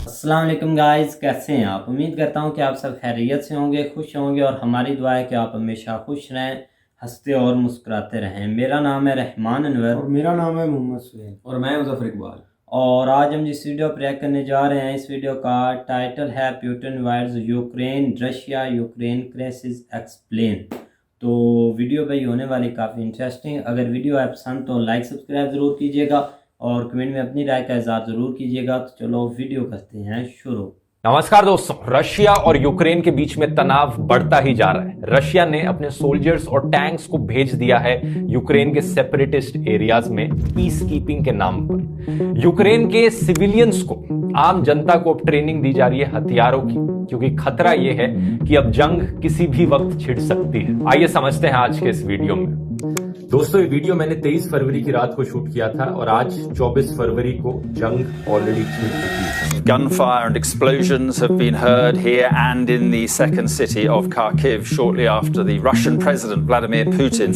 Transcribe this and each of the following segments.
अस्सलाम वालेकुम गाइस, कैसे हैं आप। उम्मीद करता हूं कि आप सब खैरियत से होंगे, खुश होंगे और हमारी दुआ है कि आप हमेशा खुश रहें, हंसते और मुस्कुराते रहें। मेरा नाम है रहमान अनवर और मेरा नाम है मोहम्मद सुहेल और मैं मुज़फ़्फ़र इकबाल। और आज हम जिस वीडियो पर रिएक्ट करने जा रहे हैं, इस वीडियो का टाइटल है Putin wires Ukraine Russia Ukraine crisis explain. तो वीडियो भाई होने वाली काफ़ी इंटरेस्टिंग। अगर वीडियो है पसंद तो लाइक सब्सक्राइब ज़रूर कीजिएगा और कमेंट में अपनी राय का इज़हार ज़रूर कीजिएगा। तो चलो वीडियो करते हैं शुरू। नमस्कार दोस्तों, रशिया और यूक्रेन के बीच में तनाव बढ़ता ही जा रहा है। रशिया ने अपने सोल्जर्स और टैंक्स को भेज दिया है यूक्रेन के सेपरेटिस्ट एरियाज में पीस कीपिंग के नाम पर। यूक्रेन के सिविलियंस को, आम जनता को अब ट्रेनिंग दी जा रही है हथियारों की, क्योंकि खतरा यह है कि अब जंग किसी भी वक्त छिड़ सकती है। आइए समझते हैं आज के इस वीडियो में। दोस्तों, ये वीडियो मैंने 23 फरवरी की रात को शूट किया था और आज 24 फरवरी को जंग ऑलरेडी छिड़ चुकी है। Gunfire and explosions have been heard here and in the second city of Kharkiv shortly after the Russian President Vladimir Putin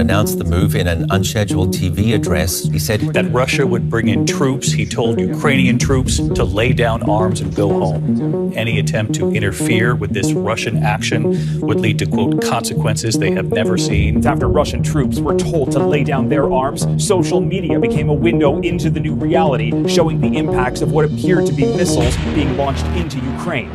announced the move in an unscheduled TV address. He said that Russia would bring in troops. He told Ukrainian troops to lay down arms and go home. Any attempt to interfere with this Russian action would lead to, quote, consequences they have never seen. After Russian troops were told to lay down their arms, social media became a window into the new reality, showing the impacts of what appeared to be missiles being launched into Ukraine.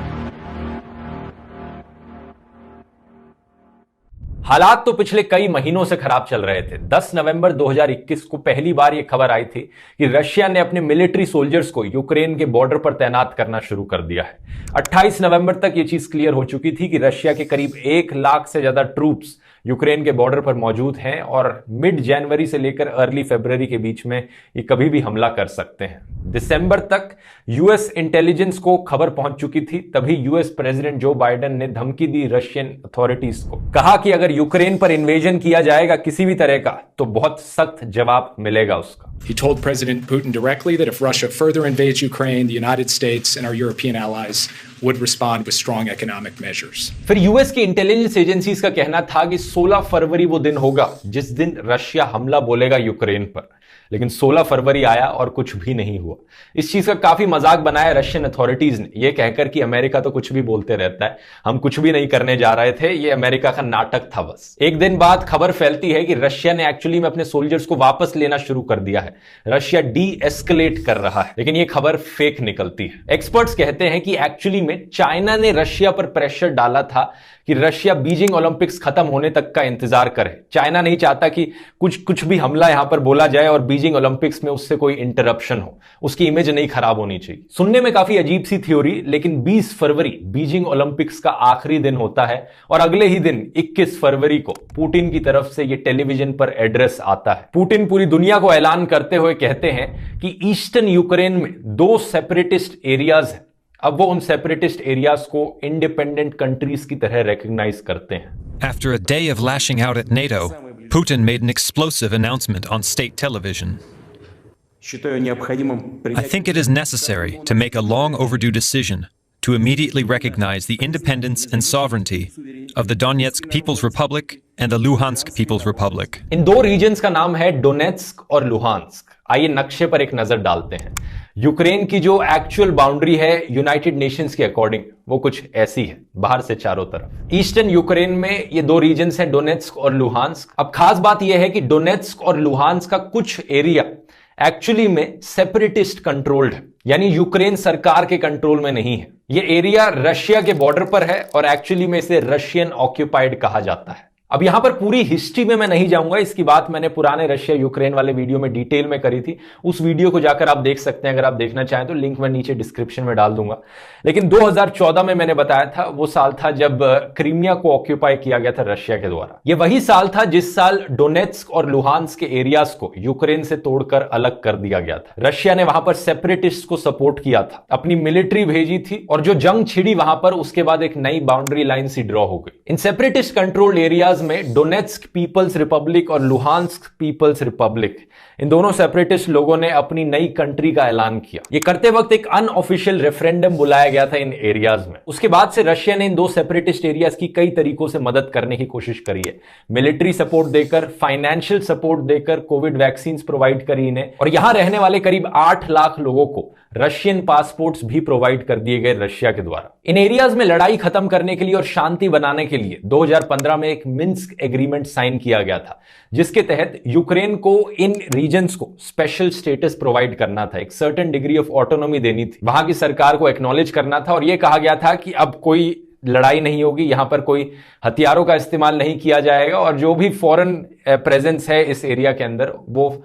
हालात तो पिछले कई महीनों से खराब चल रहे थे। 10 नवंबर 2021 को पहली बार यह खबर आई थी कि रशिया ने अपने मिलिट्री सोल्जर्स को यूक्रेन के बॉर्डर पर तैनात करना शुरू कर दिया है। 28 नवंबर तक यह चीज क्लियर हो चुकी थी कि रशिया के करीब 1 लाख से ज्यादा ट्रूप्स यूक्रेन के बॉर्डर पर मौजूद हैं और मिड जनवरी से लेकर अर्ली फरवरी के बीच में ये कभी भी हमला कर सकते हैं। दिसंबर तक यूएस इंटेलिजेंस को खबर पहुंच चुकी थी। तभी यूएस प्रेसिडेंट जो बाइडेन ने धमकी दी रशियन अथॉरिटीज को, कहा कि अगर यूक्रेन पर इन्वेजन किया जाएगा किसी भी तरह का तो बहुत सख्त जवाब मिलेगा उसका। He told President Putin directly that if Russia further invades Ukraine, the United States and our European allies would respond with strong economic measures. फिर यूएस की इंटेलिजेंस एजेंसीज का कहना था कि 16 फरवरी वो दिन होगा जिस दिन रशिया हमला बोलेगा यूक्रेन पर। लेकिन 16 फरवरी आया और कुछ भी नहीं हुआ। इस चीज का काफी मजाक बनाया रशियन अथॉरिटीज ने, यह कहकर कि अमेरिका तो कुछ भी बोलते रहता है, हम कुछ भी नहीं करने जा रहे थे, यह अमेरिका का नाटक था बस। एक दिन बाद खबर फैलती है कि रशिया ने एक्चुअली में अपने सोल्जर्स को वापस लेना शुरू कर दिया है। रशिया डी एस्केलेट कर रहा है, लेकिन यह खबर फेक निकलती है। एक्सपर्ट्स कहते हैं कि एक्चुअली में चाइना ने रशिया पर प्रेशर डाला था कि रशिया बीजिंग ओलंपिक्स खत्म होने तक का इंतजार करे। चाइना नहीं चाहता कि कुछ भी हमला यहां पर बोला जाए और बीजिंग ओलंपिक्स में उससे कोई इंटरप्शन हो, उसकी इमेज नहीं खराब होनी चाहिए। सुनने में काफी अजीब सी थ्योरी, लेकिन 20 फरवरी बीजिंग ओलंपिक्स का आखिरी दिन होता है और अगले ही दिन 21 फरवरी को पुतिन की तरफ से यह टेलीविजन पर एड्रेस आता है। पुतिन पूरी दुनिया को ऐलान करते हुए कहते हैं कि ईस्टर्न यूक्रेन में 2 सेपरेटिस्ट एरियाज हैं। अब वो उन सेपरेटिस्ट एरियाज को इंडिपेंडेंट कंट्रीज की तरह रिकॉग्नाइज करते हैं। After a day of lashing out at NATO, Putin made an explosive announcement on state television. I think it is necessary to make a long overdue decision to immediately recognize the independence and sovereignty of the Donetsk People's Republic and the Luhansk People's Republic. इन 2 regions का नाम है Donetsk और Luhansk. आइए नक्शे पर एक नजर डालते हैं। यूक्रेन की जो एक्चुअल बाउंड्री है यूनाइटेड नेशंस के अकॉर्डिंग वो कुछ ऐसी है, बाहर से चारों तरफ। ईस्टर्न यूक्रेन में ये 2 रीजन्स हैं, डोनेट्स्क और लुहांस्क। अब खास बात यह है कि डोनेट्स्क और लुहांस्क का कुछ एरिया एक्चुअली में सेपरेटिस्ट कंट्रोल्ड है, यानी यूक्रेन सरकार के कंट्रोल में नहीं है। यह एरिया रशिया के बॉर्डर पर है और एक्चुअली में इसे रशियन ऑक्यूपाइड कहा जाता है। अब यहां पर पूरी हिस्ट्री में मैं नहीं जाऊंगा, इसकी बात मैंने पुराने रशिया यूक्रेन वाले वीडियो में डिटेल में करी थी। उस वीडियो को जाकर आप देख सकते हैं, अगर आप देखना चाहें तो लिंक मैं नीचे डिस्क्रिप्शन में डाल दूंगा। लेकिन 2014 में मैंने बताया था, वो साल था जब क्रीमिया को ऑक्यूपाई किया गया था रशिया के द्वारा। यह वही साल था जिस साल डोनेट्स्क और लुहांस्क के एरियाज को यूक्रेन से तोड़कर अलग कर दिया गया था। रशिया ने वहां पर सेपरेटिस्ट को सपोर्ट किया था, अपनी मिलिट्री भेजी थी और जो जंग छिड़ी वहां पर, उसके बाद एक नई बाउंड्री लाइन सी ड्रॉ हो गई। इन सेपरेटिस्ट कंट्रोल्ड एरियाज एरियाज में डोनेट्स्क पीपल्स रिपब्लिक और लुहांस्क पीपल्स रिपब्लिक, इन दोनों सेपरेटिस्ट लोगों ने अपनी नई कंट्री का ऐलान किया। ये करते वक्त एक अनऑफिशियल रेफरेंडम बुलाया गया था इन एरियाज में। उसके बाद से रशिया ने इन दो सेपरेटिस्ट एरियाज की कई तरीकों से मदद करने की कोशिश करी है, मिलिट्री सपोर्ट देकर, फाइनेंशियल सपोर्ट देकर, कोविड वैक्सीन प्रोवाइड करी इन्हें, और यहां रहने वाले करीब 8 लाख लोगों को रशियन पासपोर्ट्स भी प्रोवाइड कर दिए गए रशिया के द्वारा। इन एरियाज में लड़ाई खत्म करने के लिए और शांति बनाने के लिए 2015 में एक मिन्स्क एग्रीमेंट साइन किया गया था, जिसके तहत यूक्रेन को इन रीजन्स को स्पेशल स्टेटस प्रोवाइड करना था, एक सर्टेन डिग्री ऑफ ऑटोनॉमी देनी थी, वहां की सरकार को एक्नॉलेज करना था, और यह कहा गया था कि अब कोई लड़ाई नहीं होगी, यहां पर कोई हथियारों का इस्तेमाल नहीं किया जाएगा, और जो भी फॉरेन प्रेजेंस है इस एरिया के अंदर वो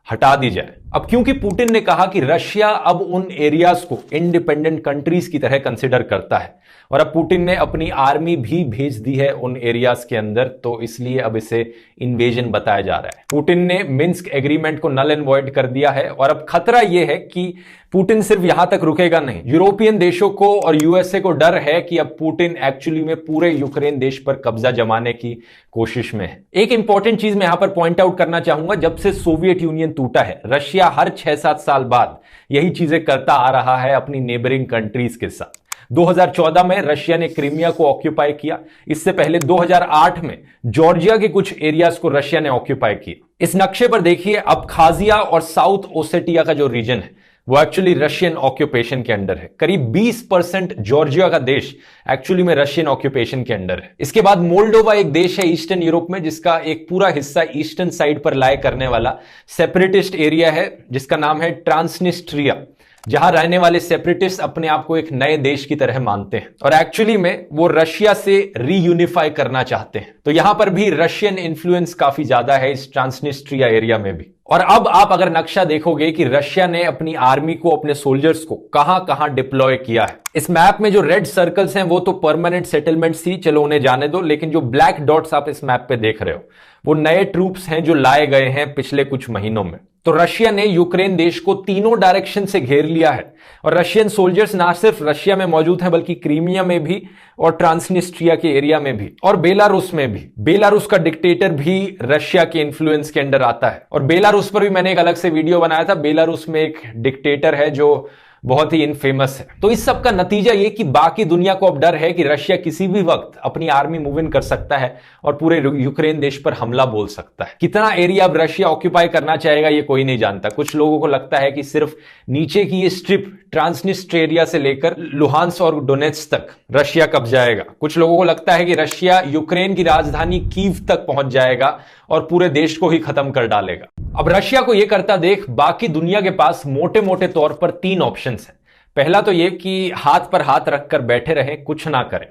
हटा दी जाए। अब क्योंकि पुतिन ने कहा कि रशिया अब उन एरियाज को इंडिपेंडेंट कंट्रीज की तरह कंसिडर करता है, और अब पुतिन ने अपनी आर्मी भी भेज दी है उन एरियाज के अंदर, तो इसलिए अब इसे इन्वेजन बताया जा रहा है। पुतिन ने मिन्स्क एग्रीमेंट को नल एंड वॉइड कर दिया है, और अब खतरा यह है कि पुतिन सिर्फ यहां तक रुकेगा नहीं। यूरोपियन देशों को और यूएसए को डर है कि अब पुतिन एक्चुअली में पूरे यूक्रेन देश पर कब्जा जमाने की कोशिश में है। एक इंपॉर्टेंट चीज मैं यहां पर पॉइंट आउट करना चाहूंगा, जब से सोवियत यूनियन टूटा है, रशिया हर 6-7 साल बाद यही चीजें करता आ रहा है अपनी नेबरिंग कंट्रीज के साथ। 2014 में रशिया ने क्रीमिया को ऑक्यूपाई किया, इससे पहले 2008 में जॉर्जिया के कुछ एरियाज को रशिया ने ऑक्यूपाई किया। इस नक्शे पर देखिए, अबखाजिया और साउथ ओसेटिया का जो रीजन है वो एक्चुअली रशियन ऑक्यूपेशन के अंडर है। करीब 20% जॉर्जिया का देश एक्चुअली में रशियन ऑक्यूपेशन के अंडर है। इसके बाद मोल्डोवा एक देश है ईस्टर्न यूरोप में, जिसका एक पूरा हिस्सा ईस्टर्न साइड पर लाए करने वाला सेपरेटिस्ट एरिया है, जिसका नाम है ट्रांसनिस्ट्रिया, जहां रहने वाले सेपरेटिस्ट अपने आप को एक नए देश की तरह मानते हैं और एक्चुअली में वो रशिया से रीयूनिफाई करना चाहते हैं। तो यहां पर भी रशियन इन्फ्लुएंस काफी ज्यादा है इस ट्रांसनिस्ट्रिया एरिया में भी। और अब आप अगर नक्शा देखोगे कि रशिया ने अपनी आर्मी को, अपने सोल्जर्स को कहां कहां डिप्लॉय किया है। इस मैप में जो रेड सर्कल्स हैं वो तो परमानेंट सेटलमेंट्स ही, चलो उन्हें जाने दो, लेकिन जो ब्लैक डॉट्स आप इस मैप पे देख रहे हो वो नए ट्रूप्स हैं जो लाए गए हैं पिछले कुछ महीनों में। तो रशिया ने यूक्रेन देश को तीनों डायरेक्शन से घेर लिया है और रशियन सोल्जर्स ना सिर्फ रशिया में मौजूद हैं बल्कि क्रीमिया में भी और ट्रांसनिस्ट्रिया के एरिया में भी और बेलारूस में भी। बेलारूस का डिक्टेटर भी रशिया के इन्फ्लुएंस के अंडर आता है और बेलारूस पर भी मैंने एक अलग से वीडियो बनाया था। बेलारूस में एक डिक्टेटर है जो बहुत ही इनफेमस है। तो इस सब का नतीजा ये कि बाकी दुनिया को अब डर है कि रशिया किसी भी वक्त अपनी आर्मी मूव इन कर सकता है और पूरे यूक्रेन देश पर हमला बोल सकता है। कितना एरिया अब रशिया ऑक्यूपाई करना चाहेगा ये कोई नहीं जानता। कुछ लोगों को लगता है कि सिर्फ नीचे की ये स्ट्रिप ट्रांसनिस्ट्रिया से लेकर लुहांस्क और डोनेट्स्क तक रशिया कब्जाएगा। कुछ लोगों को लगता है कि रशिया यूक्रेन की राजधानी कीव तक पहुंच जाएगा और पूरे देश को ही खत्म कर डालेगा। अब रशिया को यह करता देख बाकी दुनिया के पास मोटे मोटे तौर पर 3 ऑप्शंस हैं। पहला तो यह कि हाथ पर हाथ रखकर बैठे रहें, कुछ ना करें।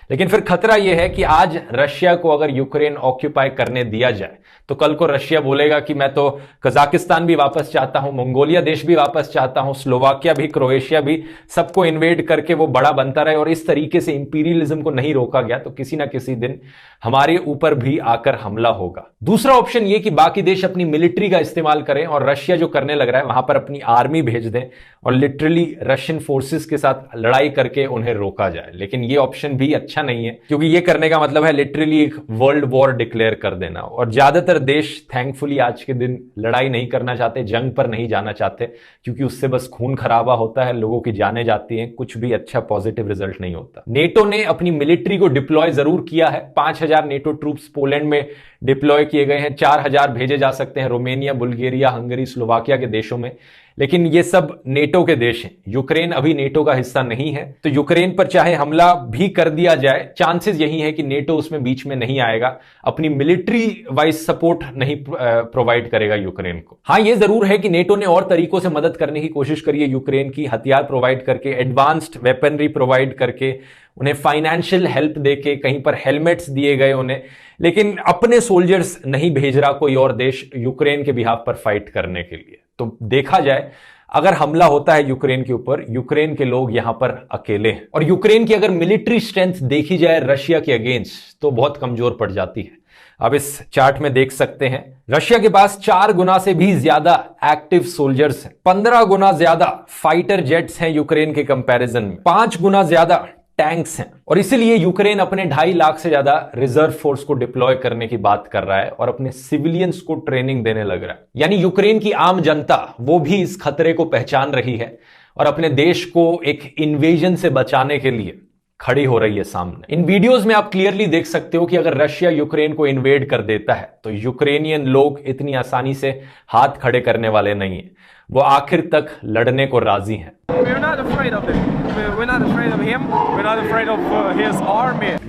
लेकिन फिर खतरा यह है कि आज रशिया को अगर यूक्रेन ऑक्यूपाई करने दिया जाए तो कल को रशिया बोलेगा कि मैं तो कजाकिस्तान भी वापस चाहता हूं, मंगोलिया देश भी वापस चाहता हूं, स्लोवाकिया भी, क्रोएशिया भी, सबको इन्वेड करके वो बड़ा बनता रहे और इस तरीके से इंपीरियलिज्म को नहीं रोका गया तो किसी ना किसी दिन हमारे ऊपर भी आकर हमला होगा। दूसरा ऑप्शन ये कि बाकी देश अपनी मिलिट्री का इस्तेमाल करें और रशिया जो करने लग रहा है वहां पर अपनी आर्मी भेज दें और लिटरली रशियन फोर्सेस के साथ लड़ाई करके उन्हें रोका जाए। लेकिन ये ऑप्शन भी अच्छा नहीं है क्योंकि ये करने का मतलब है लिटरली एक वर्ल्ड वॉर डिक्लेयर कर देना और ज्यादातर देश थैंकफुली आज के दिन लड़ाई नहीं करना चाहते, जंग पर नहीं जाना चाहते क्योंकि उससे बस खून खराबा होता है, लोगों की जानें जाती हैं, कुछ भी अच्छा पॉजिटिव रिजल्ट नहीं होता। नेटो ने अपनी मिलिट्री को डिप्लॉय जरूर किया है। 5000 नेटो ट्रूप्स पोलैंड में डिप्लॉय किए गए हैं, 4000 भेजे जा सकते हैं रोमानिया, बुल्गारिया, हंगरी, स्लोवाकिया के देशों में। लेकिन ये सब नेटो के देश हैं, यूक्रेन अभी नेटो का हिस्सा नहीं है। तो यूक्रेन पर चाहे हमला भी कर दिया जाए, चांसेस यही है कि नेटो उसमें बीच में नहीं आएगा, अपनी मिलिट्री वाइज सपोर्ट नहीं प्रोवाइड करेगा यूक्रेन को। हाँ, ये जरूर है कि नेटो ने और तरीकों से मदद करने की कोशिश करी है यूक्रेन की, हथियार प्रोवाइड करके, एडवांस्ड वेपनरी प्रोवाइड करके, उन्हें फाइनेंशियल हेल्प देके, कहीं पर हेलमेट्स दिए गए उन्हें, लेकिन अपने सोल्जर्स नहीं भेज रहा कोई और देश यूक्रेन के बिहाफ पर फाइट करने के लिए। तो देखा जाए अगर हमला होता है यूक्रेन के ऊपर, यूक्रेन के लोग यहां पर अकेले हैं और यूक्रेन की अगर मिलिट्री स्ट्रेंथ देखी जाए रशिया के अगेंस्ट तो बहुत कमजोर पड़ जाती है। अब इस चार्ट में देख सकते हैं रशिया के पास 4 गुना से भी ज्यादा एक्टिव सोल्जर्स हैं, 15 गुना ज्यादा फाइटर जेट्स हैं यूक्रेन के कंपैरिजन में, 5 गुना ज्यादा टैंक्स हैं और इसीलिए यूक्रेन अपने 2.5 लाख से ज्यादा रिजर्व फोर्स को डिप्लॉय करने की बात कर रहा है और अपने सिविलियंस को ट्रेनिंग देने लग रहा है। यानी यूक्रेन की आम जनता वो भी इस खतरे को पहचान रही है और अपने देश को एक इन्वेजन से बचाने के लिए खड़ी हो रही है सामने। इन वीडियोस में आप क्लियरली देख सकते हो कि अगर रशिया यूक्रेन को इन्वेड कर देता है तो यूक्रेनियन लोग इतनी आसानी से हाथ खड़े करने वाले नहीं है, वो आखिर तक लड़ने को राजी हैं।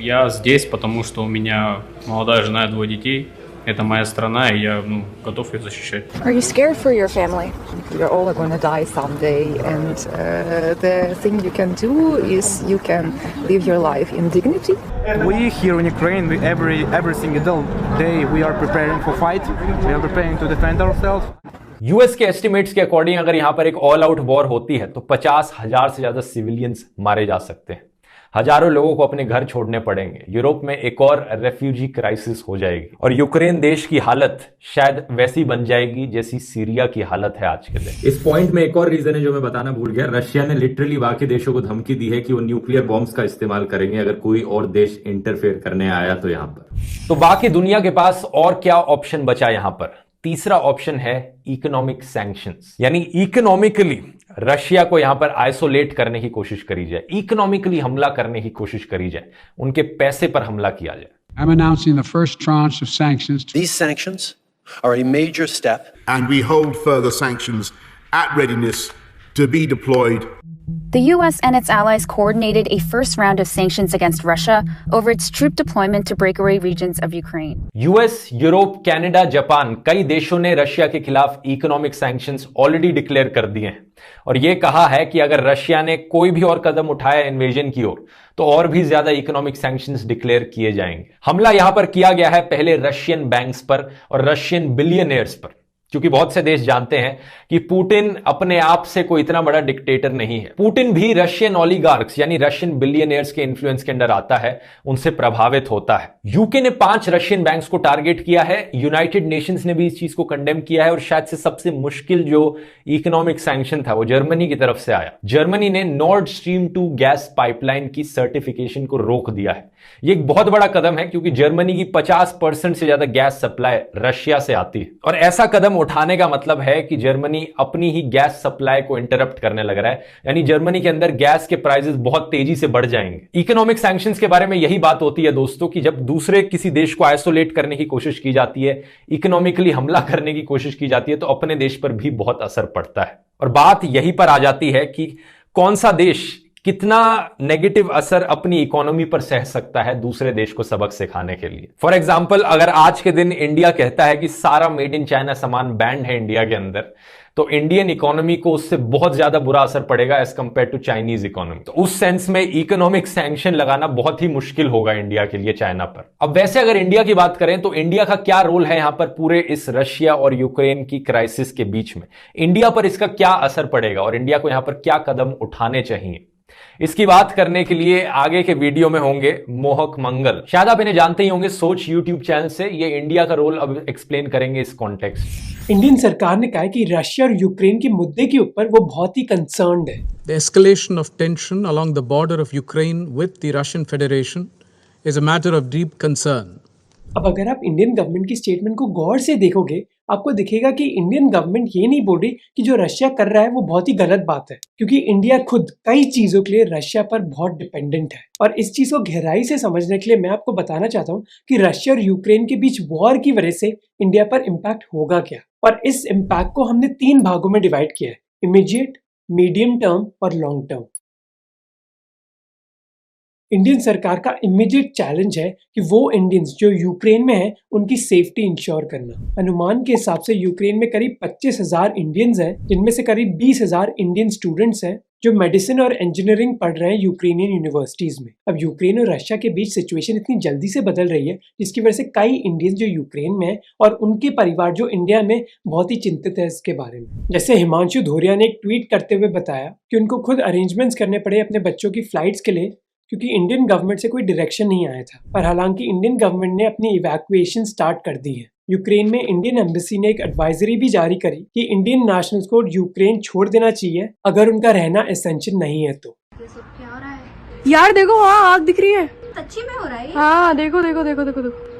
Я здесь, потому что у меня молодая жена и 2 детей. Это моя страна, и я готов ее защищать. Are you scared for your family? You're all going to die someday, and the thing you can do is you can live your life in dignity. We here in Ukraine, every single day we are preparing for fight. We are preparing to defend ourselves. US के estimates के according अगर यहां पर एक all out war होती है तो 50,000 से ज्यादा सिविलियंस मारे जा सकते हैं, हजारों लोगों को अपने घर छोड़ने पड़ेंगे, यूरोप में एक और रेफ्यूजी क्राइसिस हो जाएगी और यूक्रेन देश की हालत शायद वैसी बन जाएगी जैसी सीरिया की हालत है आज के दिन। इस पॉइंट में एक और रीजन है जो मैं बताना भूल गया, रशिया ने लिटरली बाकी देशों को धमकी दी है कि वो न्यूक्लियर बॉम्ब्स का इस्तेमाल करेंगे अगर कोई और देश इंटरफेयर करने आया तो यहां पर। तो बाकी दुनिया के पास और क्या ऑप्शन बचा यहां पर? तीसरा ऑप्शन है इकोनॉमिक सैंक्शंस, यानी इकोनॉमिकली रशिया को यहां पर आइसोलेट करने की कोशिश करी जाए, इकोनॉमिकली हमला करने की कोशिश करी जाए, उनके पैसे पर हमला किया जाए। I'm announcing the first tranche of sanctions. These sanctions are a major step, and we hold further sanctions at readiness to be deployed. The US and its allies coordinated a first round of sanctions against Russia over its troop deployment to breakaway regions of Ukraine. US, Europe, Canada, Japan, कई देशों ने Russia के खिलाफ economic sanctions already declare कर दिए हैं और यह कहा है कि अगर रशिया ने कोई भी और कदम उठाया इन्वेजन की ओर तो और भी ज्यादा इकोनॉमिक सैंक्शंस डिक्लेयर किए जाएंगे। हमला यहां पर किया गया है पहले रशियन बैंक्स पर और रशियन बिलियनियर्स पर, क्योंकि बहुत से देश जानते हैं कि पुतिन अपने आप से कोई इतना बड़ा डिक्टेटर नहीं है। पुतिन भी रशियन ओलिगार्क्स यानी रशियन बिलियनियर्स के इन्फ्लुएंस के अंडर आता है, उनसे प्रभावित होता है। यूके ने 5 रशियन बैंक्स को टारगेट किया है, यूनाइटेड नेशंस ने भी इस चीज को कंडेम किया है और शायद से सबसे मुश्किल जो इकोनॉमिक सैंक्शन था वो जर्मनी की तरफ से आया। जर्मनी ने नॉर्ड स्ट्रीम 2 गैस पाइपलाइन की सर्टिफिकेशन को रोक दिया है। ये एक बहुत बड़ा कदम है क्योंकि जर्मनी की 50% से ज्यादा गैस सप्लाई रशिया से आती है और ऐसा कदम उठाने का मतलब है कि जर्मनी अपनी ही गैस सप्लाई को इंटरप्ट करने लग रहा है, यानी जर्मनी के अंदर गैस के प्राइसेस बहुत तेजी से बढ़ जाएंगे। इकोनॉमिक सैंक्शंस के बारे में यही बात होती है दोस्तों कि जब दूसरे किसी देश को आइसोलेट करने की कोशिश की जाती है, इकोनॉमिकली हमला करने की कोशिश की जाती है तो अपने देश पर भी बहुत असर पड़ता है। और बात यहीं पर आ जाती है कि कौन सा देश कितना नेगेटिव असर अपनी इकोनॉमी पर सह सकता है दूसरे देश को सबक सिखाने के लिए। फॉर एग्जांपल, अगर आज के दिन इंडिया कहता है कि सारा मेड इन चाइना सामान बैंड है इंडिया के अंदर, तो इंडियन इकोनॉमी को उससे बहुत ज्यादा बुरा असर पड़ेगा as compare to Chinese economy. तो उस सेंस में इकोनॉमिक सैंक्शन लगाना बहुत ही मुश्किल होगा इंडिया के लिए चाइना पर। अब वैसे अगर इंडिया की बात करें तो इंडिया का क्या रोल है यहां पर पूरे इस रशिया और यूक्रेन की क्राइसिस के बीच में, इंडिया पर इसका क्या असर पड़ेगा और इंडिया को यहां पर क्या कदम उठाने चाहिए, इसकी बात करने के लिए आगे के वीडियो में होंगे मोहक मंगल। शायद आप इन्हें जानते ही होंगे, सोच यूट्यूब चैनल से। ये इंडिया का रोल अब एक्सप्लेन करेंगे इस कॉन्टेक्स्ट। इंडियन सरकार ने कहा है कि रशिया और यूक्रेन के मुद्दे के ऊपर वो बहुत ही कंसर्न्ड है। The escalation of tension along the border of Ukraine with the Russian Federation is a matter of deep concern. अब अगर आप इंडियन गवर्नमेंट की स्टेटमेंट को गौर से देखोगे, आपको दिखेगा कि इंडियन गवर्नमेंट ये नहीं बोल रही कि जो रशिया कर रहा है वो बहुत ही गलत बात है, क्योंकि इंडिया खुद कई चीजों के लिए रशिया पर बहुत डिपेंडेंट है। और इस चीज को गहराई से समझने के लिए मैं आपको बताना चाहता हूँ कि रशिया और यूक्रेन के बीच वॉर की वजह से इंडिया पर इम्पैक्ट होगा क्या। और इस इम्पैक्ट को हमने 3 भागों में डिवाइड किया है, इमीडिएट, मीडियम टर्म और लॉन्ग टर्म। इंडियन सरकार का इमीडिएट चैलेंज है कि वो इंडियंस जो यूक्रेन में हैं उनकी सेफ्टी इंश्योर करना। अनुमान के हिसाब से यूक्रेन में करीब 25,000 इंडियंस हैं, जिनमें से करीब 20,000 इंडियन स्टूडेंट्स हैं जो मेडिसिन और इंजीनियरिंग पढ़ रहे हैं यूक्रेनियन यूनिवर्सिटीज में। अब यूक्रेन और रशिया के बीच सिचुएशन इतनी जल्दी से बदल रही है जिसकी वजह से कई इंडियंस जो यूक्रेन में हैं और उनके परिवार जो इंडिया में बहुत ही चिंतित है इसके बारे में। जैसे हिमांशु धोरिया ने एक ट्वीट करते हुए बताया कि उनको खुद अरेंजमेंट्स करने पड़े अपने बच्चों की फ्लाइट्स के लिए, क्योंकि इंडियन गवर्नमेंट से कोई डायरेक्शन नहीं आया था। पर हालांकि इंडियन गवर्नमेंट ने अपनी इवैक्यूएशन स्टार्ट कर दी है। यूक्रेन में इंडियन एम्बेसी ने एक एडवाइजरी भी जारी करी कि इंडियन नेशनल्स को यूक्रेन छोड़ देना चाहिए अगर उनका रहना एसेंशियल नहीं है तो। ये सब क्या हो रहा है? यार देखो वहाँ आग दिख रही है। सच्ची में हो रहा है? हाँ देखो देखो देखो देखो देखो।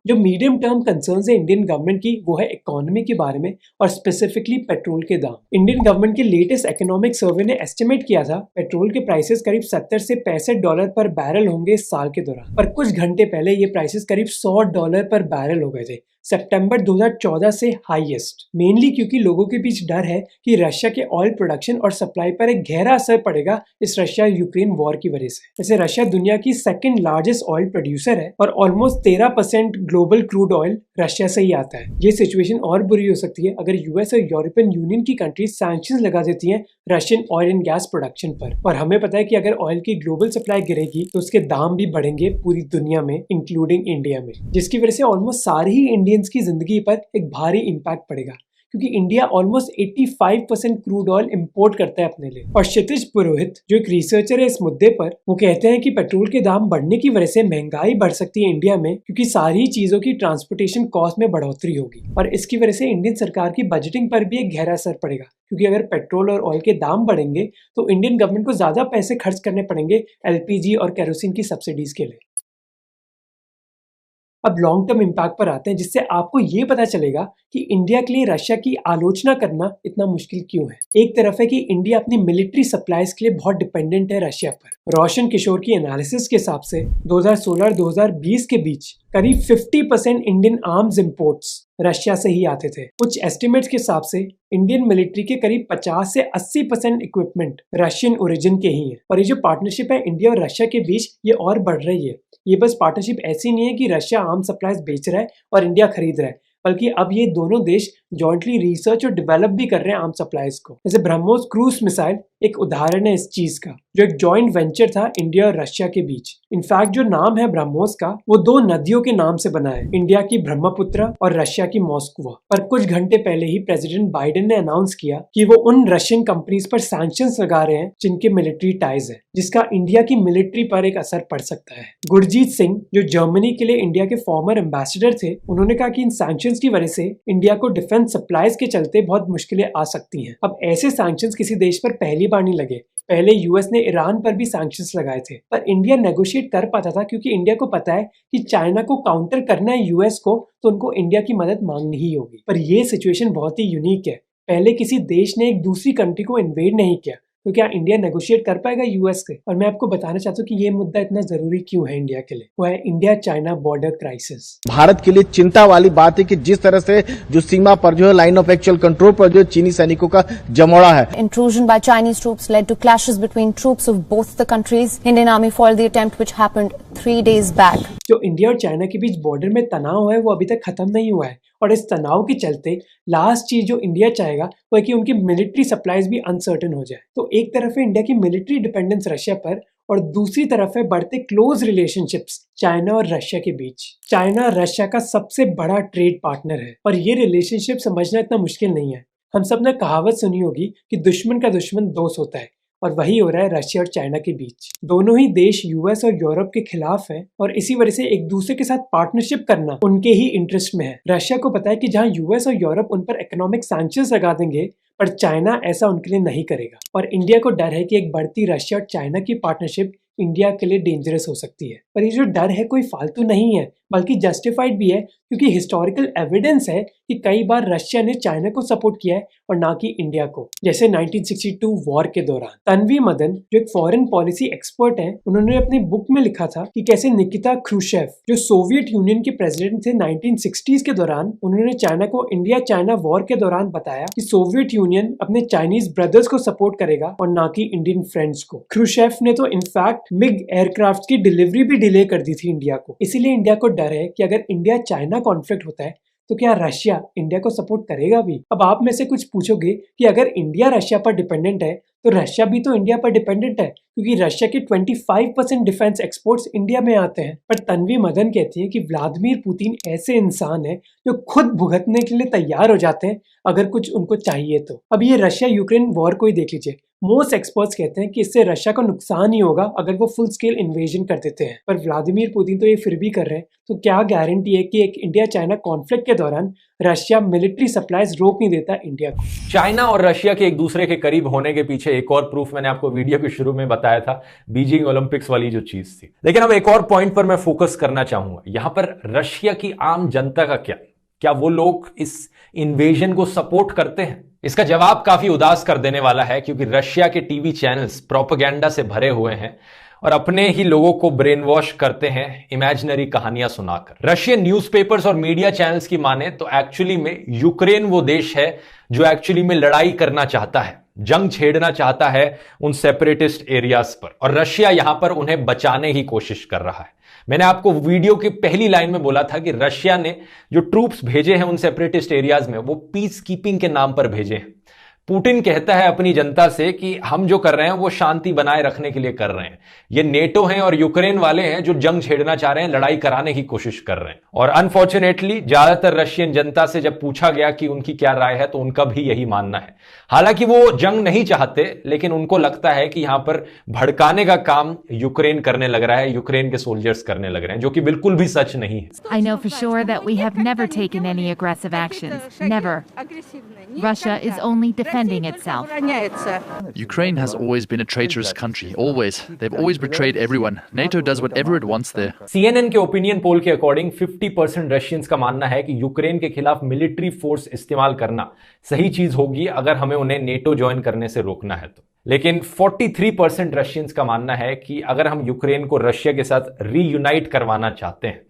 जो मीडियम टर्म कंसर्न्स है इंडियन गवर्नमेंट की वो है इकोनॉमी के बारे में और स्पेसिफिकली पेट्रोल के दाम। इंडियन गवर्नमेंट के लेटेस्ट इकोनॉमिक सर्वे ने एस्टिमेट किया था पेट्रोल के प्राइसेस करीब 70 से $65 पर बैरल होंगे इस साल के दौरान, पर कुछ घंटे पहले ये प्राइसेस करीब $100 पर बैरल हो गए थे, सितंबर 2014 से हाईएस्ट। मेनली क्योंकि लोगों के बीच डर है कि रशिया के ऑयल प्रोडक्शन और सप्लाई पर एक गहरा असर पड़ेगा इस रशिया यूक्रेन वॉर की वजह से। वैसे रशिया दुनिया की सेकंड लार्जेस्ट ऑयल प्रोड्यूसर है और almost 13% global crude oil Russia से ही आता है। ये सिचुएशन और बुरी हो सकती है अगर यूएस और यूरोपियन यूनियन की कंट्रीज सैंक्शंस लगा देती हैं Russian oil and gas production पर। और हमें पता है कि अगर ऑयल की ग्लोबल सप्लाई गिरेगी तो उसके दाम भी बढ़ेंगे पूरी दुनिया में इंक्लूडिंग इंडिया में, जिसकी वजह से ऑलमोस्ट सारे ही इंडियंस की जिंदगी पर एक भारी इंपैक्ट पड़ेगा क्योंकि India almost 85% crude oil import करता है अपने लिए। और क्षितिज पुरोहित जो एक रिसर्चर है इस मुद्दे पर, वो कहते हैं कि पेट्रोल के दाम बढ़ने की वजह से महंगाई बढ़ सकती है इंडिया में क्योंकि सारी चीजों की ट्रांसपोर्टेशन कॉस्ट में बढ़ोतरी होगी और इसकी वजह से इंडियन सरकार की बजटिंग पर भी एक गहरा असर पड़ेगा क्योंकि अगर पेट्रोल और ऑयल के दाम बढ़ेंगे तो इंडियन गवर्नमेंट को ज्यादा पैसे खर्च करने पड़ेंगे एलपीजी और केरोसिन की सब्सिडीज के लिए। अब लॉन्ग टर्म इम्पैक्ट पर आते हैं जिससे आपको ये पता चलेगा कि इंडिया के लिए रशिया की आलोचना करना इतना मुश्किल क्यों है। एक तरफ है कि इंडिया अपनी मिलिट्री सप्लाईज के लिए बहुत डिपेंडेंट है रशिया पर। रोशन किशोर की एनालिसिस के हिसाब से 2016 और 2020 के बीच करीब 50% इंडियन आर्म्स इंपोर्ट्स रशिया से ही आते थे। कुछ एस्टिमेट्स के हिसाब से इंडियन मिलिट्री के करीब 50 से 80% इक्विपमेंट रशियन ओरिजिन के ही है। और ये जो पार्टनरशिप है इंडिया और रशिया के बीच ये और बढ़ रही है। ये बस पार्टनरशिप ऐसी नहीं है कि रशिया आर्म सप्लाईज बेच रहा है और इंडिया खरीद रहा है, बल्कि अब ये दोनों देश जॉइंटली रिसर्च और डेवलप भी कर रहे हैं आर्म सप्लाईज को। जैसे ब्रह्मोस क्रूज मिसाइल एक उदाहरण है इस चीज का, जो एक जॉइंट वेंचर था इंडिया और रशिया के बीच। इनफैक्ट जो नाम है ब्रह्मोस का वो दो नदियों के नाम से बना है, इंडिया की ब्रह्मपुत्र और रशिया की मॉस्कवा। पर कुछ घंटे पहले ही प्रेसिडेंट बाइडेन ने अनाउंस किया कि वो उन रशियन कंपनीज पर सैंक्शंस लगा रहे हैं जिनके मिलिट्री टाइज है, जिसका इंडिया की मिलिट्री पर एक असर पड़ सकता है। गुरजीत सिंह जो जर्मनी के लिए इंडिया के फॉर्मर एम्बेसडर थे, उन्होंने कहा कि इन सैंक्शंस की वजह से इंडिया को डिफेंस सप्लाईज के चलते बहुत मुश्किलें आ सकती हैं। अब ऐसे सैंक्शंस किसी देश पर पहली बार नहीं लगे, पहले यूएस ने ईरान पर भी सैंक्शंस लगाए थे, पर इंडिया नेगोशिएट कर पाता था क्योंकि इंडिया को पता है कि चाइना को काउंटर करना है यूएस को, तो उनको इंडिया की मदद मांगनी ही होगी। पर यह सिचुएशन बहुत ही यूनिक है, पहले किसी देश ने एक दूसरी कंट्री को इन्वेड नहीं किया, तो क्या इंडिया नेगोशिएट कर पाएगा यूएस से? और मैं आपको बताना चाहता हूँ कि ये मुद्दा इतना जरूरी क्यों है इंडिया के लिए, वो है India China border crisis. Bharat के लिए चिंता वाली बात है कि जिस तरह से जो सीमा पर जो है लाइन ऑफ एक्चुअल कंट्रोल पर जो चीनी सैनिकों का जमोड़ा है। Intrusion by Chinese troops led to clashes between troops of both the countries. Indian army foiled the attempt which happened 3 days back. जो इंडिया और चाइना के बीच बॉर्डर में तनाव है वो अभी तक खत्म नहीं हुआ है और इस तनाव के चलते लास्ट चीज जो इंडिया चाहेगा वो है कि उनकी मिलिट्री सप्लाईज भी अनसर्टेन हो जाए। तो एक तरफ है इंडिया की मिलिट्री डिपेंडेंस रशिया पर और दूसरी तरफ है बढ़ते क्लोज रिलेशनशिप्स चाइना और रशिया के बीच। चाइना रशिया का सबसे बड़ा ट्रेड पार्टनर है और ये रिलेशनशिप समझना इतना मुश्किल नहीं है। हम सब ने कहावत सुनी होगी कि दुश्मन का दुश्मन दोस्त होता है, और वही हो रहा है रशिया और चाइना के बीच। दोनों ही देश यूएस और यूरोप के खिलाफ हैं और इसी वजह से एक दूसरे के साथ पार्टनरशिप करना उनके ही इंटरेस्ट में है। रशिया को पता है कि जहां यूएस और यूरोप उन पर इकोनॉमिक सैंक्शंस लगा देंगे, पर चाइना ऐसा उनके लिए नहीं करेगा। और इंडिया को डर है कि एक बढ़ती रशिया और चाइना की पार्टनरशिप इंडिया के लिए डेंजरस हो सकती है। पर ये जो डर है कोई फालतू नहीं है, बल्कि जस्टिफाइड भी है क्योंकि हिस्टोरिकल एविडेंस है कि कई बार रशिया ने चाइना को सपोर्ट किया है और ना कि इंडिया को। जैसे 1962 वॉर के दौरान तन्वी मदन जो एक फॉरेन पॉलिसी एक्सपर्ट हैं, उन्होंने अपनी बुक में लिखा था कि कैसे निकिता क्रूशेव जो सोवियत यूनियन के प्रेसिडेंट थे 1960s के दौरान, उन्होंने चाइना को इंडिया चाइना वॉर के दौरान बताया कि सोवियत यूनियन अपने चाइनीज ब्रदर्स को सपोर्ट करेगा और ना कि इंडियन फ्रेंड्स को। क्रूशेव ने तो इनफैक्ट मिग एयरक्राफ्ट की डिलीवरी भी डिले कर दी थी इंडिया को। इसीलिए इंडिया को डर है कि अगर इंडिया चाइना कॉन्फ्लिक्ट होता है तो क्या रशिया इंडिया को सपोर्ट करेगा भी। अब आप में से कुछ पूछोगे कि अगर इंडिया रशिया पर डिपेंडेंट है तो रशिया भी तो इंडिया पर डिपेंडेंट है, क्योंकि रशिया के 25% डिफेंस एक्सपोर्ट्स इंडिया में आते हैं। पर तन्वी मदन कहती है कि व्लादिमीर पुतिन ऐसे इंसान है जो खुद भुगतने के लिए तैयार हो जाते हैं अगर कुछ उनको चाहिए तो। अब ये रशिया यूक्रेन वॉर को ही देख लीजिए। मोस्ट एक्सपर्ट्स कहते हैं कि इससे रशिया को नुकसान ही होगा अगर वो फुल स्केल इन्वेजन कर देते हैं, पर व्लादिमीर पुतिन तो ये फिर भी कर रहे हैं। तो क्या गारंटी है कि एक इंडिया चाइना कॉन्फ्लिक्ट के दौरान रशिया मिलिट्री सप्लाईज रोक नहीं देता इंडिया को। चाइना और रशिया के एक दूसरे के करीब होने के पीछे एक और प्रूफ मैंने आपको वीडियो के शुरू में बताया था, बीजिंग ओलंपिक्स वाली जो चीज थी। लेकिन अब एक और पॉइंट पर मैं फोकस करना चाहूंगा। यहां पर रशिया की आम जनता का क्या वो लोग इस इन्वेजन को सपोर्ट करते हैं? इसका जवाब काफी उदास कर देने वाला है, क्योंकि रशिया के टीवी चैनल्स प्रोपेगेंडा से भरे हुए हैं और अपने ही लोगों को ब्रेन वॉश करते हैं इमेजिनरी कहानियां सुनाकर। रशियन न्यूज़पेपर्स और मीडिया चैनल्स की माने तो एक्चुअली में यूक्रेन वो देश है जो एक्चुअली में लड़ाई करना चाहता है, जंग छेड़ना चाहता है उन सेपरेटिस्ट एरियाज पर, और रशिया यहां पर उन्हें बचाने की कोशिश कर रहा है। मैंने आपको वीडियो की पहली लाइन में बोला था कि रशिया ने जो ट्रूप्स भेजे हैं उन सेपरेटिस्ट एरियाज में, वो पीस कीपिंग के नाम पर भेजे हैं। पुतिन कहता है अपनी जनता से कि हम जो कर रहे हैं वो शांति बनाए रखने के लिए कर रहे हैं। ये नेटो हैं और यूक्रेन वाले हैं जो जंग छेड़ना चाह रहे हैं, लड़ाई कराने की कोशिश कर रहे हैं। और अनफॉर्चुनेटली ज्यादातर रशियन जनता से जब पूछा गया कि उनकी क्या राय है तो उनका भी यही मानना है। हालांकि वो जंग नहीं चाहते, लेकिन उनको लगता है कि यहां पर भड़काने का काम यूक्रेन करने लग रहा है, यूक्रेन के सोल्जर्स करने लग रहे हैं, जो कि बिल्कुल भी सच नहीं है। I know for sure that we have never taken any aggressive actions. Never. Russia is only defending itself. Ukraine has always been a traitorous country, always. They've always betrayed everyone. NATO does whatever it wants there. CNN के opinion poll के according 50% Russians का मानना है कि Ukraine के खिलाफ military force इस्तेमाल करना सही चीज होगी अगर हमें उन्हें नेटो ज्वाइन करने से रोकना है तो। लेकिन 43% रशियंस का मानना है कि अगर हम यूक्रेन को रशिया के साथ रीयूनाइट करवाना चाहते हैं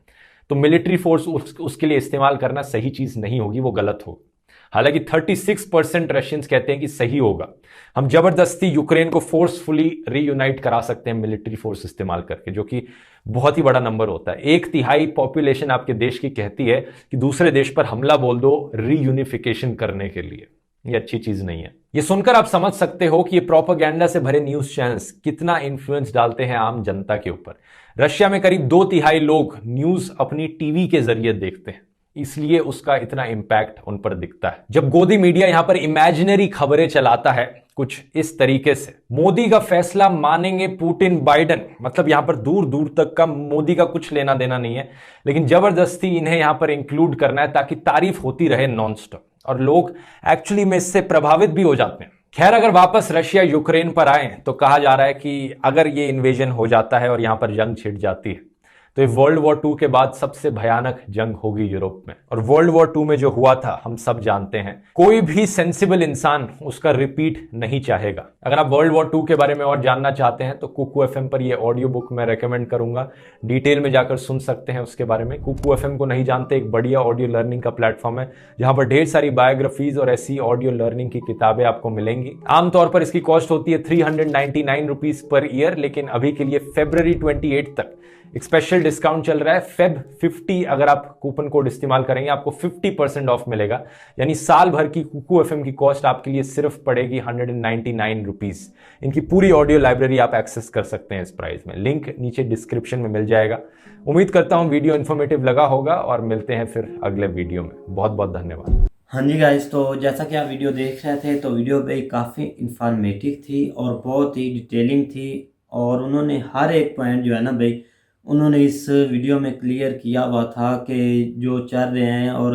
तो मिलिट्री फोर्स उसके लिए इस्तेमाल करना सही चीज नहीं होगी, वो गलत होगी। हालांकि 36% रशियंस कहते हैं कि सही होगा, हम जबरदस्ती यूक्रेन को फोर्सफुली रीयूनाइट करा सकते हैं मिलिट्री फोर्स इस्तेमाल करके, जो कि बहुत ही बड़ा नंबर होता है। 1/3 पॉपुलेशन आपके देश की कहती है कि दूसरे देश पर हमला बोल दो रीयूनिफिकेशन करने के लिए। ये अच्छी चीज नहीं है। ये सुनकर आप समझ सकते हो कि ये प्रोपेगेंडा से भरे न्यूज चैनल्स कितना इन्फ्लुएंस डालते हैं आम जनता के ऊपर। रशिया में करीब 2/3 लोग न्यूज अपनी टीवी के जरिए देखते हैं, इसलिए उसका इतना इंपैक्ट उन पर दिखता है। जब गोदी मीडिया यहां पर इमेजिनरी खबरें चलाता है कुछ इस तरीके से, मोदी का फैसला मानेंगे पुतिन बाइडेन, मतलब यहां पर दूर दूर तक का मोदी का कुछ लेना देना नहीं है, लेकिन जबरदस्ती इन्हें यहां पर इंक्लूड करना है ताकि तारीफ होती रहे नॉनस्टॉप, और लोग एक्चुअली में इससे प्रभावित भी हो जाते हैं। खैर, अगर वापस रशिया यूक्रेन पर आए तो कहा जा रहा है कि अगर ये इन्वेजन हो जाता है और यहां पर जंग छिड़ जाती है तो ये वर्ल्ड वॉर 2 के बाद सबसे भयानक जंग होगी यूरोप में। और वर्ल्ड वॉर 2 में जो हुआ था हम सब जानते हैं, कोई भी सेंसिबल इंसान उसका रिपीट नहीं चाहेगा। अगर आप वर्ल्ड वॉर 2 के बारे में और जानना चाहते हैं तो कुकू एफएम पर ये ऑडियो बुक मैं रेकमेंड करूंगा, डिटेल में जाकर सुन सकते हैं उसके बारे में। कुकू एफएम को नहीं जानते, एक बढ़िया ऑडियो लर्निंग का प्लेटफॉर्म है जहां पर ढेर सारी बायोग्राफीज और ऐसी ऑडियो लर्निंग की किताबें आपको मिलेंगी। आमतौर पर इसकी कॉस्ट होती है 399 रुपीज पर ईयर, लेकिन अभी के लिए February 28 तक एक स्पेशल डिस्काउंट चल रहा है। Feb 50 अगर आप कूपन कोड इस्तेमाल करेंगे आपको 50% ऑफ मिलेगा, यानी साल भर की कुकू एफएम की कॉस्ट आपके लिए सिर्फ पड़ेगी 199 रुपीज। इनकी पूरी ऑडियो लाइब्रेरी आप एक्सेस कर सकते हैं इस प्राइस में, लिंक नीचे डिस्क्रिप्शन में मिल जाएगा। उम्मीद करता हूं वीडियो इन्फॉर्मेटिव लगा होगा और मिलते हैं फिर अगले वीडियो में। बहुत बहुत धन्यवाद। हाँ जी गाइस, तो जैसा कि आप वीडियो देख रहे थे तो वीडियो भाई काफ़ी इंफॉर्मेटिव थी और बहुत ही डिटेलिंग थी, और उन्होंने हर एक पॉइंट जो है ना भाई उन्होंने इस वीडियो में क्लियर किया हुआ था कि जो चल रहे हैं। और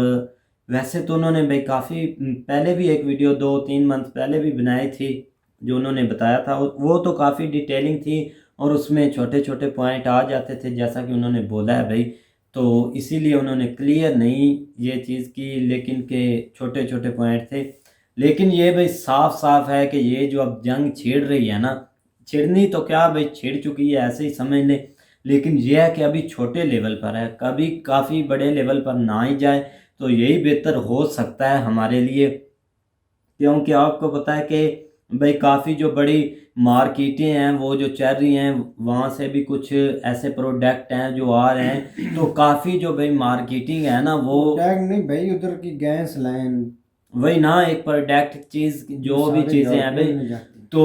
वैसे तो उन्होंने भाई काफ़ी पहले भी एक वीडियो 2-3 मंथ पहले भी बनाई थी जो उन्होंने बताया था, वो तो काफ़ी डिटेलिंग थी और उसमें छोटे छोटे पॉइंट आ जाते थे जैसा कि उन्होंने बोला है भाई, तो इसीलिए उन्होंने क्लियर नहीं ये चीज़ की, लेकिन के छोटे छोटे पॉइंट थे। लेकिन ये भाई साफ साफ है कि ये जो अब जंग छिड़ रही है ना, छिड़नी तो क्या भाई छिड़ चुकी है ऐसे ही समझ लें, लेकिन यह है कि अभी छोटे लेवल पर है, कभी काफ़ी बड़े लेवल पर ना ही जाए तो यही बेहतर हो सकता है हमारे लिए। क्योंकि आपको पता है कि भाई काफ़ी जो बड़ी मार्केटें हैं वो जो चल रही हैं, वहाँ से भी कुछ ऐसे प्रोडक्ट हैं जो आ रहे हैं, तो काफ़ी जो भाई मार्केटिंग है ना वो नहीं भाई, उधर की गैस लाइन वही ना, एक प्रोडक्ट चीज़ जो भी चीज़ें हैं भाई, तो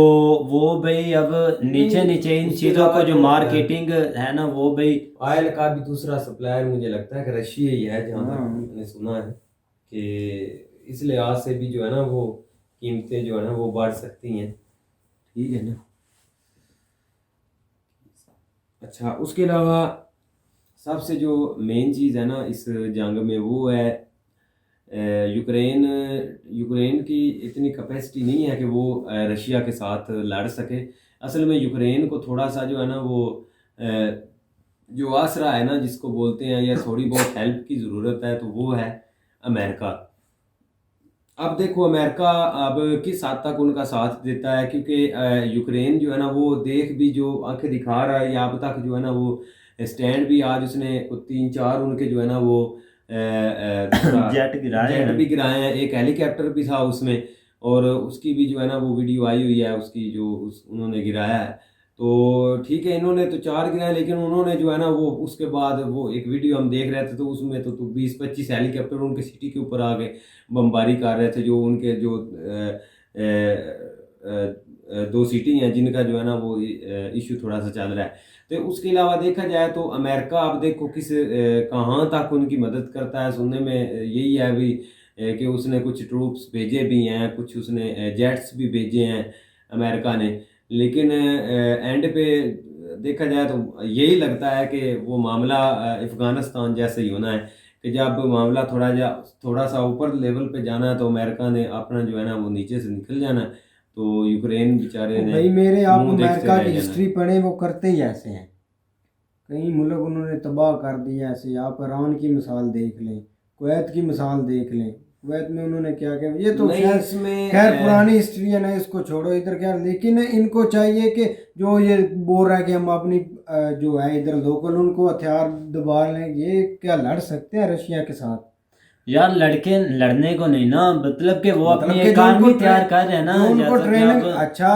वो भाई अब नीचे नीचे इन चीज़ों को जो मार्केटिंग है ना वो भाई, ऑयल का भी दूसरा सप्लायर मुझे लगता है कि रशिया ही है, जहाँ तक मैंने सुना है कि इस लिहाज से भी जो है ना वो कीमतें जो है ना वो बढ़ सकती हैं। ठीक है ना। अच्छा, उसके अलावा सबसे जो मेन चीज़ है ना इस जंग में वो है यूक्रेन की इतनी कैपेसिटी नहीं है कि वो रशिया के साथ लड़ सके। असल में यूक्रेन को थोड़ा सा जो है ना वो जो आसरा है ना जिसको बोलते हैं, या थोड़ी बहुत हेल्प की ज़रूरत है, तो वो है अमेरिका। अब देखो अमेरिका अब किस हद तक उनका साथ देता है, क्योंकि यूक्रेन जो है ना वो देख भी जो आंखें दिखा रहा है, या अब तक जो है ना वो स्टैंड भी आज उसने 3-4 उनके जो है ना वो जेट भी गिराए हैं, एक हेलीकॉप्टर भी था उसमें, और उसकी भी जो है ना वो वीडियो आई हुई है उसकी जो उन्होंने गिराया है। तो ठीक है, इन्होंने तो 4 गिराए, लेकिन उन्होंने जो है ना वो उसके बाद वो एक वीडियो हम देख रहे थे, तो उसमें तो 20-25 हेलीकॉप्टर उनके सिटी के ऊपर आ गए, बमबारी कर रहे थे, जो उनके जो 2 सिटी हैं जिनका जो है ना वो इशू थोड़ा सा चल रहा है। तो उसके अलावा देखा जाए तो अमेरिका अब देखो किस कहाँ तक उनकी मदद करता है। सुनने में यही है भी कि उसने कुछ ट्रूप्स भेजे भी हैं, कुछ उसने जेट्स भी भेजे हैं अमेरिका ने, लेकिन एंड पे देखा जाए तो यही लगता है कि वो मामला अफ़गानिस्तान जैसे ही होना है, कि जब मामला थोड़ा सा ऊपर लेवल पे जाना है तो अमेरिका ने अपना जो है ना वो नीचे से निकल जाना है, तो यूक्रेन बेचारे ने भाई मेरे आप मुंह देखते अमेरिका रह की जाना। हिस्ट्री पढ़े, वो करते ही ऐसे हैं। कई मुल्क उन्होंने तबाह कर दिया ऐसे। आप ईरान की मिसाल देख लें, कुवैत की मिसाल देख लें, कुवैत में उन्होंने क्या किया, ये तो नहीं, खैर इसमें खैर पुरानी हिस्ट्री है ना, इसको छोड़ो इधर क्या। लेकिन इनको चाहिए कि जो ये बोल रहा है कि हम अपनी जो है इधर लोकल उनको हथियार दबा लें, ये क्या लड़ सकते हैं रशिया के साथ? यार लड़ने को नहीं ना, मतलब कि वो मतलब अपनी कि एक जो आर्मी उनको तैयार कर रहे हैं ना, जो उनको जैसा कि ट्रेनिंग आप- अच्छा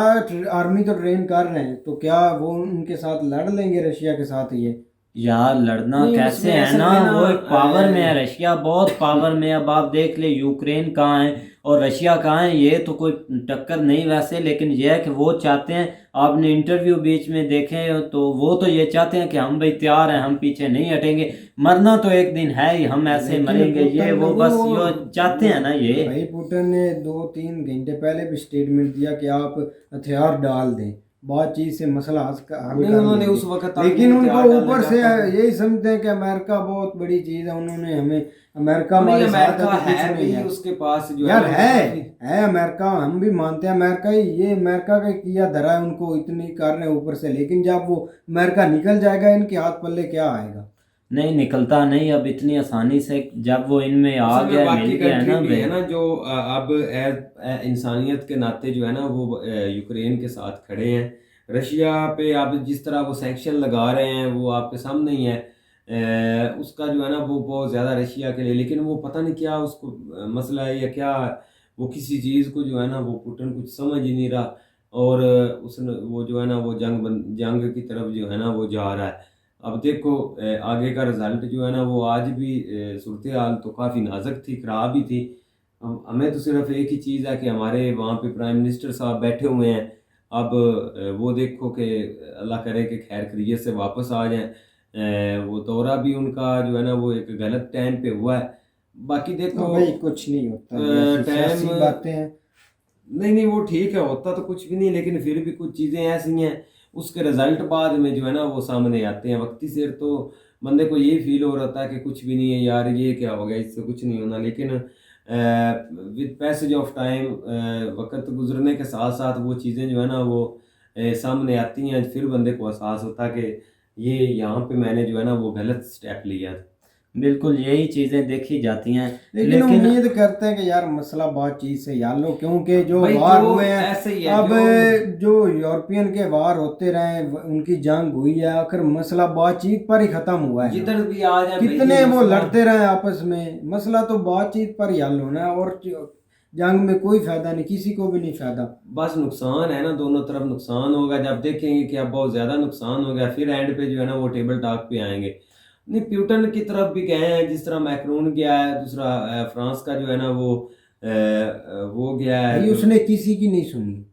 आर्मी तो ट्रेन कर रहे हैं, तो क्या वो उनके साथ लड़ लेंगे रशिया के साथ? ये यार लड़ना नहीं, कैसे उसमें है असल ना, में ना, वो एक पावर में है, रशिया बहुत पावर में है। अब आप देख ले यूक्रेन कहाँ है और रशिया कहाँ है, ये तो कोई टक्कर नहीं वैसे, लेकिन ये है कि वो चाहते हैं, आपने इंटरव्यू बीच में देखे तो वो तो ये चाहते हैं कि हम भाई तैयार हैं, हम पीछे नहीं हटेंगे, मरना तो एक दिन है ही, हम ऐसे लेकिन मरेंगे, ये पुतिन वो नहीं, बस वो- ये चाहते हैं ना ये। भाई पुतिन ने 2-3 घंटे पहले भी स्टेटमेंट दिया कि आप हथियार डाल दें, बातचीत से मसला हल नहीं, कर उन्होंने लेंगे। उस वक्त लेकिन अपने उनको हथियार डालने ऊपर का से पता- यही समझते हैं कि अमेरिका बहुत बड़ी चीज़ है, उन्होंने हमें अमेरिका नहीं, हमारे साथ अमेरिका तो कुछ है नहीं भी है। उसके पास जो यार ना वो है काफी- है अमेरिका, हम भी मानते हैं अमेरिका ही, ये अमेरिका का किया धरा है, उनको इतनी कर रहे हैं ऊपर से, लेकिन जब वो अमेरिका निकल जाएगा इनके हाथ पल्ले क्या आएगा? नहीं निकलता नहीं अब इतनी आसानी से, जब वो इनमें आ असल में गया बाकी मिल गया है कंट्री ना भी भाई। है ना जो अब इंसानियत के नाते जो है ना वो यूक्रेन के साथ खड़े हैं। रशिया पे अब जिस तरह वो सैंक्शन लगा रहे हैं वो आपके सामने ही है, उसका जो है ना वो बहुत ज़्यादा रशिया के लिए, लेकिन वो पता नहीं क्या उसको मसला है या क्या, वो किसी चीज़ को जो है ना वो पुतिन कुछ समझ ही नहीं रहा, और उसने वो जो है ना वो जंग की तरफ जो है ना वो जा रहा है। अब देखो आगे का रिजल्ट जो है ना वो आज भी सूरत हाल तो काफ़ी नाजुक थी, ख़राब ही थी। हमें तो सिर्फ एक ही चीज़ है कि हमारे वहाँ पे प्राइम मिनिस्टर साहब बैठे हुए हैं, अब वो देखो कि अल्लाह करे कि खैर खैरियत से वापस आ जाएं। वो दौरा भी उनका जो है ना वो एक गलत टाइम पे हुआ है। बाकी देखो भाई कुछ नहीं होता, ये ऐसी सियासी बातें हैं। नहीं वो ठीक है, होता तो कुछ भी नहीं, लेकिन फिर भी कुछ चीज़ें ऐसी हैं उसके रिजल्ट बाद में जो है ना वो सामने आते हैं। वक्ती सिर तो बंदे को यही फील हो रहा था कि कुछ भी नहीं है यार, ये क्या हो गया, इससे कुछ नहीं होना, लेकिन विद पैसेज ऑफ टाइम वक्त गुजरने के साथ साथ वो चीज़ें जो है ना वो सामने आती हैं, फिर बंदे को एहसास होता है कि ये यहाँ पे मैंने जो है ना वो गलत स्टेप लिया था। बिल्कुल यही चीज़ें देखी जाती हैं, लेकिन उम्मीद करते हैं कि यार मसला बातचीत से हल हो, क्योंकि जो भाई वार जो हुए ऐसे ही हैं है, अब जो यूरोपियन के वार होते रहे उनकी जंग हुई है, आखिर मसला बातचीत पर ही खत्म हुआ है। जिधर भी आ जाए कितने वो लड़ते रहे आपस में, मसला तो बातचीत पर ही हल होना है, और जंग में कोई फायदा नहीं, किसी को भी नहीं फायदा, बस नुकसान है ना, दोनों तरफ नुकसान होगा। जब देखेंगे कि अब बहुत ज़्यादा नुकसान हो गया, फिर एंड पे जो है ना वो टेबल टॉक पे आएंगे। नहीं प्यूटन की तरफ भी गए हैं, जिस तरह मैक्रोन गया है, दूसरा फ्रांस का जो है ना वो गया है, उसने किसी की नहीं सुनी।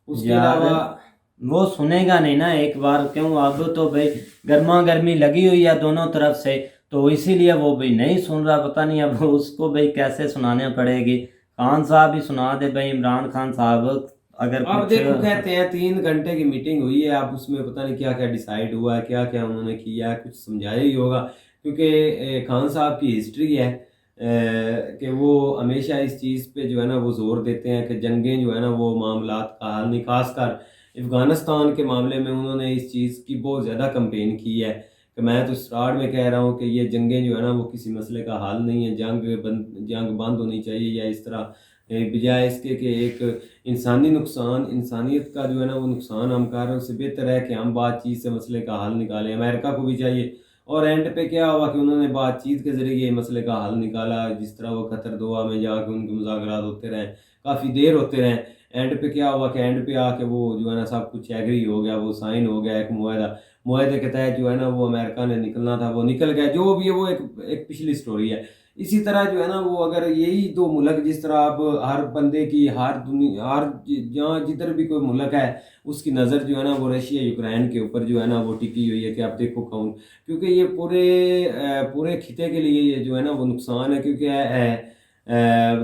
उसके अलावा वो सुनेगा नहीं ना एक बार, क्यों अब तो भाई गर्मा गर्मी लगी हुई है दोनों तरफ से, तो इसीलिए वो भाई नहीं सुन रहा। पता नहीं अब उसको भाई कैसे सुनाने पड़ेगी, खान साहब ही सुना दे भाई, इमरान खान साहब अगर अब देखो कहते हैं 3 घंटे की मीटिंग हुई है, आप उसमें पता नहीं क्या क्या डिसाइड हुआ है, क्या क्या उन्होंने किया है, कुछ समझाया ही होगा, क्योंकि खान साहब की हिस्ट्री है कि वो हमेशा इस चीज़ पे जो है ना वो ज़ोर देते हैं कि जंगें जो है ना वो मामलात का हल नहीं, खासकर अफ़गानिस्तान के मामले में उन्होंने इस चीज़ की बहुत ज़्यादा कंपेन की है कि मैं तो स्टार्ट में कह रहा हूँ कि ये जंगें जो है ना वो किसी मसले का हल नहीं है, जंग बंद होनी चाहिए, या इस तरह बजाय इसके कि एक इंसानी नुकसान, इंसानियत का जो है ना वो नुकसान हम कर रहे हैं, उससे बेहतर है कि हम बातचीत से मसले का हल निकालें। अमेरिका को भी चाहिए। और एंड पे क्या हुआ कि उन्होंने बातचीत के ज़रिए ये मसले का हल निकाला, जिस तरह वो कतर दोहा में जाके उनके मुज़ाकरात होते रहे, काफ़ी देर होते रहे। एंड पे क्या हुआ कि एंड पे आके वो जो है ना सब कुछ एग्री हो गया, वो साइन हो गया एक मुआहदे के तहत जो है ना वो अमेरिका ने निकलना था वो निकल गया। जो भी है वो एक पिछली स्टोरी है। इसी तरह जो है ना वो अगर यही दो मुल्क, जिस तरह अब हर बंदे की जहाँ जिधर भी कोई मुल्क है उसकी नज़र जो है ना वो रशिया यूक्रेन के ऊपर जो है ना वो टिकी हुई है कि आप देखो कौन, क्योंकि ये पूरे खिते के लिए ये जो है ना वो नुकसान है। क्योंकि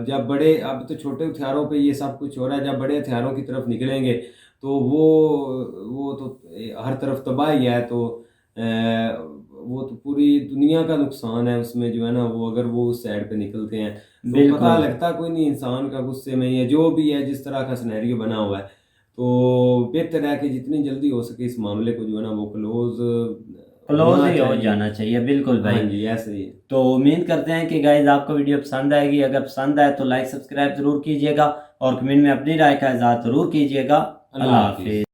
जब बड़े, अब तो छोटे हथियारों पे ये सब कुछ हो रहा है, जब बड़े हथियारों की तरफ निकलेंगे तो वो तो हर तरफ तबाही है, तो वो तो पूरी दुनिया का नुकसान है उसमें जो है ना वो, अगर वो उस साइड पे निकलते हैं तो पता लगता कोई नहीं इंसान का गुस्से में, या जो भी है जिस तरह का सिनेरियो बना हुआ है। तो बेहतर है कि जितनी जल्दी हो सके इस मामले को जो है ना वो क्लोज ही हो जाना चाहिए। बिल्कुल भाई जी, ऐसे ही। तो उम्मीद करते हैं कि गाइज आपको वीडियो पसंद आएगी। अगर पसंद आए तो लाइक सब्सक्राइब जरूर कीजिएगा और कमेंट में अपनी राय का इज़हार जरूर कीजिएगा। अल्लाह हाफिज़।